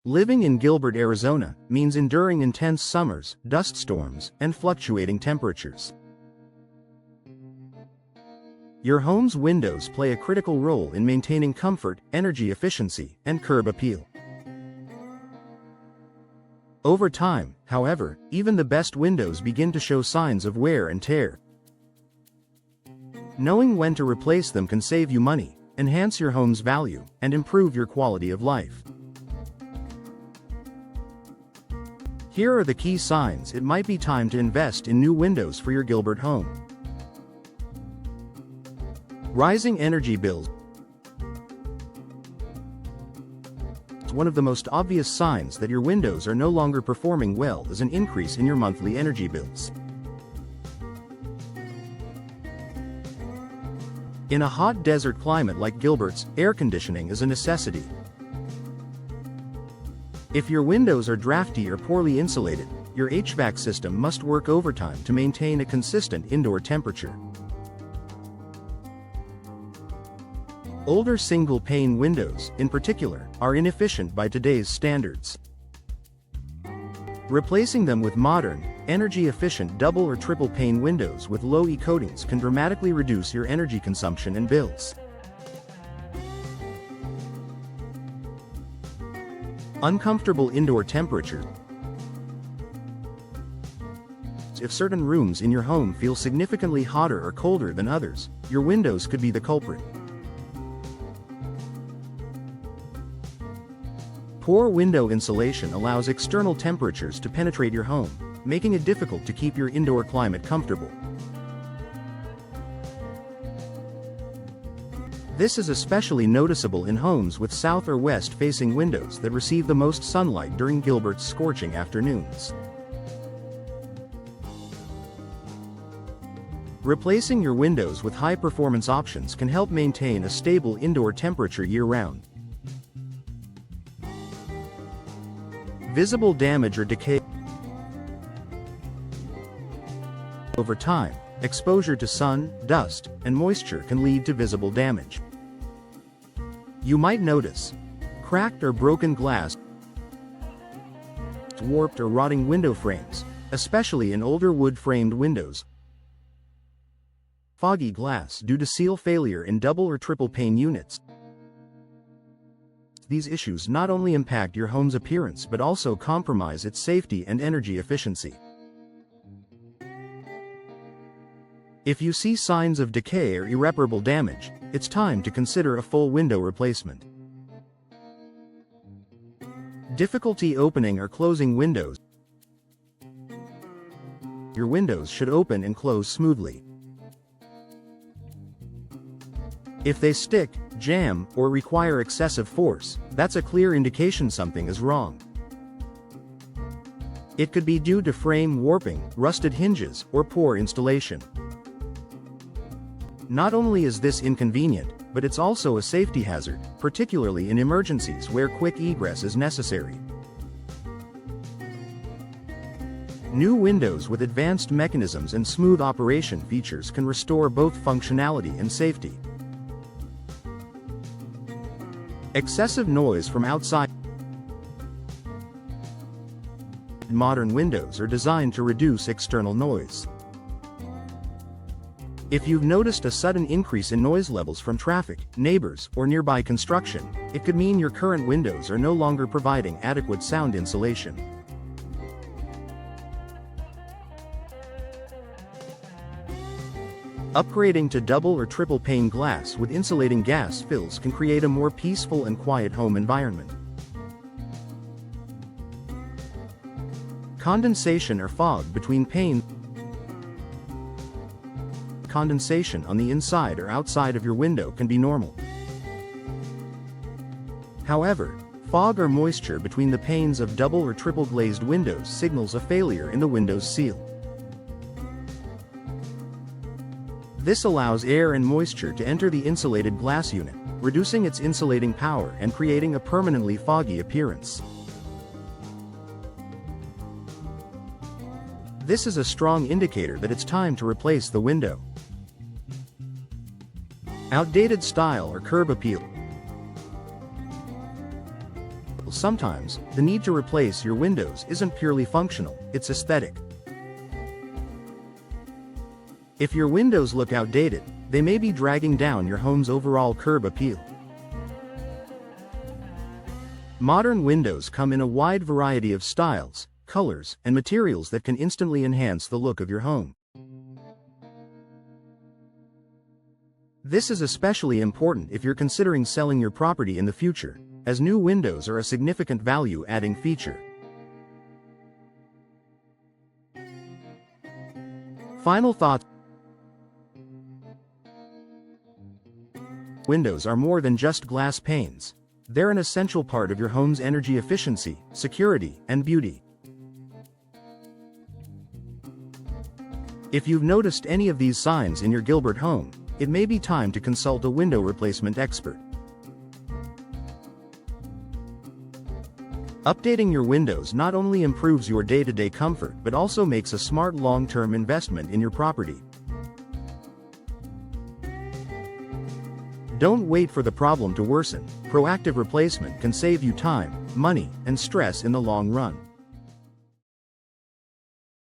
Living in Gilbert, Arizona, means enduring intense summers, dust storms, and fluctuating temperatures. Your home's windows play a critical role in maintaining comfort, energy efficiency, and curb appeal. Over time, however, even the best windows begin to show signs of wear and tear. Knowing when to replace them can save you money, enhance your home's value, and improve your quality of life. Here are the key signs it might be time to invest in new windows for your Gilbert home. Rising energy bills. One of the most obvious signs that your windows are no longer performing well is an increase in your monthly energy bills. In a hot desert climate like Gilbert's, air conditioning is a necessity. If your windows are drafty or poorly insulated, your HVAC system must work overtime to maintain a consistent indoor temperature. Older single-pane windows, in particular, are inefficient by today's standards. Replacing them with modern, energy-efficient double or triple-pane windows with low E coatings can dramatically reduce your energy consumption and bills. Uncomfortable indoor temperatures. If certain rooms in your home feel significantly hotter or colder than others, your windows could be the culprit. Poor window insulation allows external temperatures to penetrate your home, making it difficult to keep your indoor climate comfortable. This is especially noticeable in homes with south or west-facing windows that receive the most sunlight during Gilbert's scorching afternoons. Replacing your windows with high-performance options can help maintain a stable indoor temperature year-round. Visible damage or decay. Over time, exposure to sun, dust, and moisture can lead to visible damage. You might notice cracked or broken glass, warped or rotting window frames, especially in older wood-framed windows, foggy glass due to seal failure in double or triple pane units. These issues not only impact your home's appearance but also compromise its safety and energy efficiency. If you see signs of decay or irreparable damage, it's time to consider a full window replacement. Difficulty opening or closing windows. Your windows should open and close smoothly. If they stick, jam, or require excessive force, that's a clear indication something is wrong. It could be due to frame warping, rusted hinges, or poor installation. Not only is this inconvenient, but it's also a safety hazard, particularly in emergencies where quick egress is necessary. New windows with advanced mechanisms and smooth operation features can restore both functionality and safety. Excessive noise from outside. Modern windows are designed to reduce external noise. If you've noticed a sudden increase in noise levels from traffic, neighbors, or nearby construction, it could mean your current windows are no longer providing adequate sound insulation. Upgrading to double or triple pane glass with insulating gas fills can create a more peaceful and quiet home environment. Condensation or fog between panes. Condensation on the inside or outside of your window can be normal. However, fog or moisture between the panes of double or triple glazed windows signals a failure in the window's seal. This allows air and moisture to enter the insulated glass unit, reducing its insulating power and creating a permanently foggy appearance. This is a strong indicator that it's time to replace the window. Outdated style or curb appeal. Sometimes, the need to replace your windows isn't purely functional, it's aesthetic. If your windows look outdated, they may be dragging down your home's overall curb appeal. Modern windows come in a wide variety of styles, colors, and materials that can instantly enhance the look of your home. This is especially important if you're considering selling your property in the future, as new windows are a significant value-adding feature. Final thoughts. Windows are more than just glass panes. They're an essential part of your home's energy efficiency, security, and beauty. If you've noticed any of these signs in your Gilbert home, it may be time to consult a window replacement expert. Updating your windows not only improves your day-to-day comfort but also makes a smart long-term investment in your property. Don't wait for the problem to worsen. Proactive replacement can save you time, money, and stress in the long run.